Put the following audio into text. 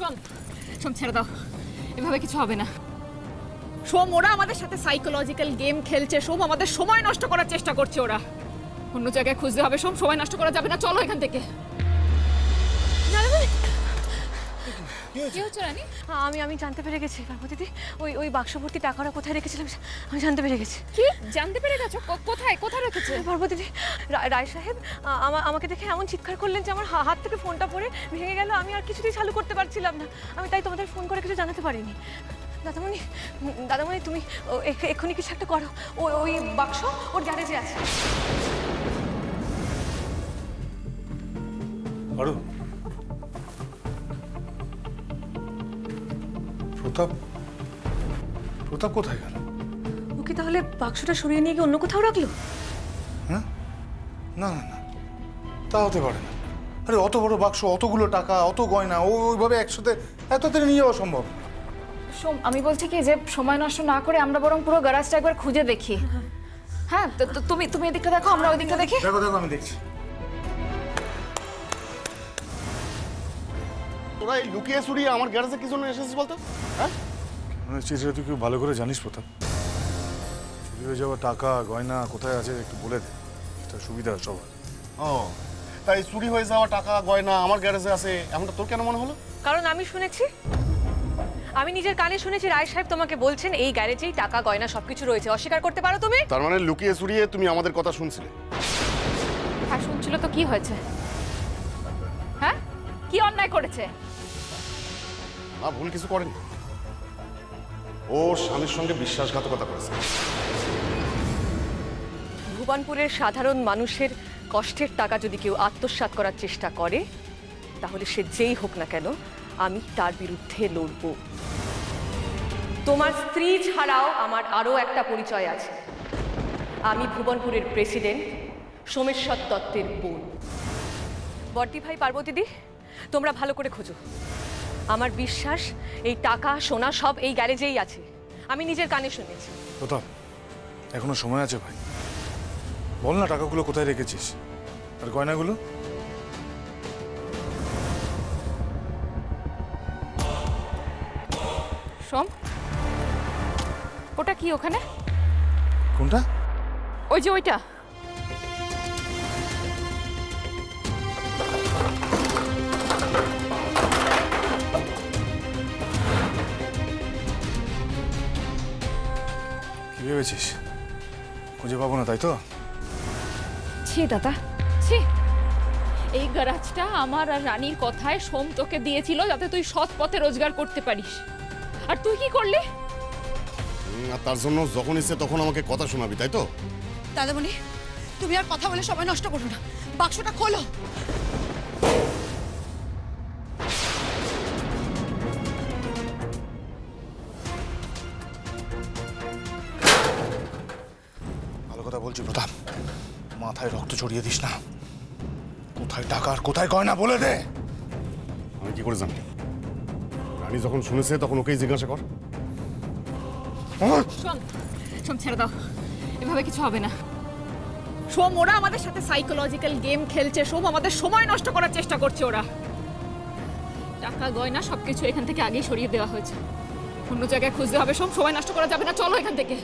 শোন শোন, ছেড়ে দাও, এভাবে কিছু হবে না। সোম, ওরা আমাদের সাথে সাইকোলজিক্যাল গেম খেলছে। সোম, আমাদের সময় নষ্ট করার চেষ্টা করছে ওরা। অন্য জায়গায় খুঁজতে হবে সোম, সময় নষ্ট করা যাবে না। চলো এখান থেকে। আমি জানতে পেরে গেছি পার্বতীদি, ওই বাক্স ভর্তি টাকাটা কোথায় রেখেছিলাম আমি জানতে পেরে গেছি। কি জানতে পেরে গেছো? কোথায় কোথায় রেখেছে? পার্বতীদি, রায় সাহেব আমাকে দেখে এমন চিৎকার করলেন যে আমার হাত থেকে ফোনটা পড়ে ভেঙে গেল। আমি আর কিছুতেই চালু করতে পারছিলাম না। আমি তাই তোমাদের ফোন করে কিছু জানাতে পারিনি। দাদামণি তুমি এক্ষুনি কিছু একটা করো। ওই বাক্স ওর গ্যারেজে আছে। প্রতাপ প্রতাপ কোথায় গেল? ও কি তাহলে বাক্সটা সরিয়ে নিয়ে গিয়ে অন্য কোথাও রাখলো? হ্যাঁ, না না না, তা হতে পারে না। আরে অত বড় বাক্স, অতগুলো টাকা, অত গয়না, ওইভাবে একসাথে এত তাড়াতাড়ি নিয়ে যাওয়া সম্ভব? সোম, আমি বলছি কি যে সময় নষ্ট না করে আমরা বরং পুরো গ্যারাজটা একবার খুঁজে দেখি। হ্যাঁ, তুমি এদিকটা দেখো, আমরা ওই দিকটা দেখি। দেখো দেখো, আমি দেখছি। তোরা এই লুকিয়ে চুরিয়ে আমার গ্যারেজে কি জন্য এসেছিস বলতো? হ্যাঁ, সেটা তুই খুব ভালো করে জানিস প্রতাপ। চুরি হয়ে যাওয়া টাকা গয়না কোথায় আছে একটু বলে দে, এটা সুবিধা সবার। ও তাই চুরি হয়ে যাওয়া টাকা গয়না আমার গ্যারেজে আছে এমনটা তোর কেন মনে হলো? কারণ আমি নিজের কানে শুনেছি রায় সাহেব তোমাকে বলছেন এই গ্যারেজেই টাকা গয়না সবকিছু রয়েছে। অস্বীকার করতে পারো তুমি? তার মানে লুকিয়ে চুরিয়ে তুমি আমাদের কথা শুনছিলে? আর শুনছিল তো কি হয়েছে? হ্যাঁ, কি অন্যায় করেছে? না, ভুল কিছু করেনি। ও স্বামীর সঙ্গে বিশ্বাসঘাতকতা করেছে। ভুবনপুরের সাধারণ মানুষের কষ্টের টাকা যদি কেউ আত্মসাৎ করার চেষ্টা করে তাহলে সে যেই হোক না কেন আমি তার বিরুদ্ধে লড়ব। তোমার স্ত্রী ছাড়াও আমার আরও একটা পরিচয় আছে। আমি ভুবনপুরের প্রেসিডেন্ট সোমেশ্বর দত্তের বোন। বর্দি ভাই, পার্বতীদি, তোমরা ভালো করে খোঁজো। আমার বিশ্বাস এই টাকা সোনা সব এই গ্যারেজেই আছে। আমি নিজের কানে শুনেছি। প্রতাপ, এখনো সময় আছে ভাই, বল না টাকাগুলো কোথায় রেখেছিস আর গয়নাগুলো? সোম, ওটা কি ওখানে? কোনটা? ওই যে ওইটা। কি ভেবেছিস খুঁজে পাবো না, তাই তো? ছি দাদা, ছি। এই গ্যারাজটা আমার আর রানীর কথায় সোম তোকে দিয়েছিল যাতে তুই সৎ পথে রোজগার করতে পারিস। আর তুই কি করলি? আর তার জন্য যখন ইচ্ছে তখন আমাকে কথা শোনাবি, তাই তো? দাদামণি, তুমি আর কথা বলে সময় নষ্ট করো না। বাক্সটা খোলো। ভালো কথা বলছি প্রতাপ, মাথায় রক্ত চড়িয়ে দিস না। কোথায় টাকা আর কোথায় গয়না বলে দে। আমি কি করে জানি? রানী যখন শুনেছে তখন ওকেই জিজ্ঞাসা কর। সোম, সোম, ছেড়ে দাও, এভাবে কিছু হবে না। সোম, ওরা আমাদের সাথে সাইকোলজিক্যাল গেম খেলছে। সোম, আমাদের সময় নষ্ট করার চেষ্টা করছে ওরা। টাকা গয়না সবকিছু এখান থেকে আগেই সরিয়ে দেওয়া হয়েছে। অন্য জায়গায় খুঁজতে হবে সোম, সময় নষ্ট করা যাবে না। চলো এখান থেকে।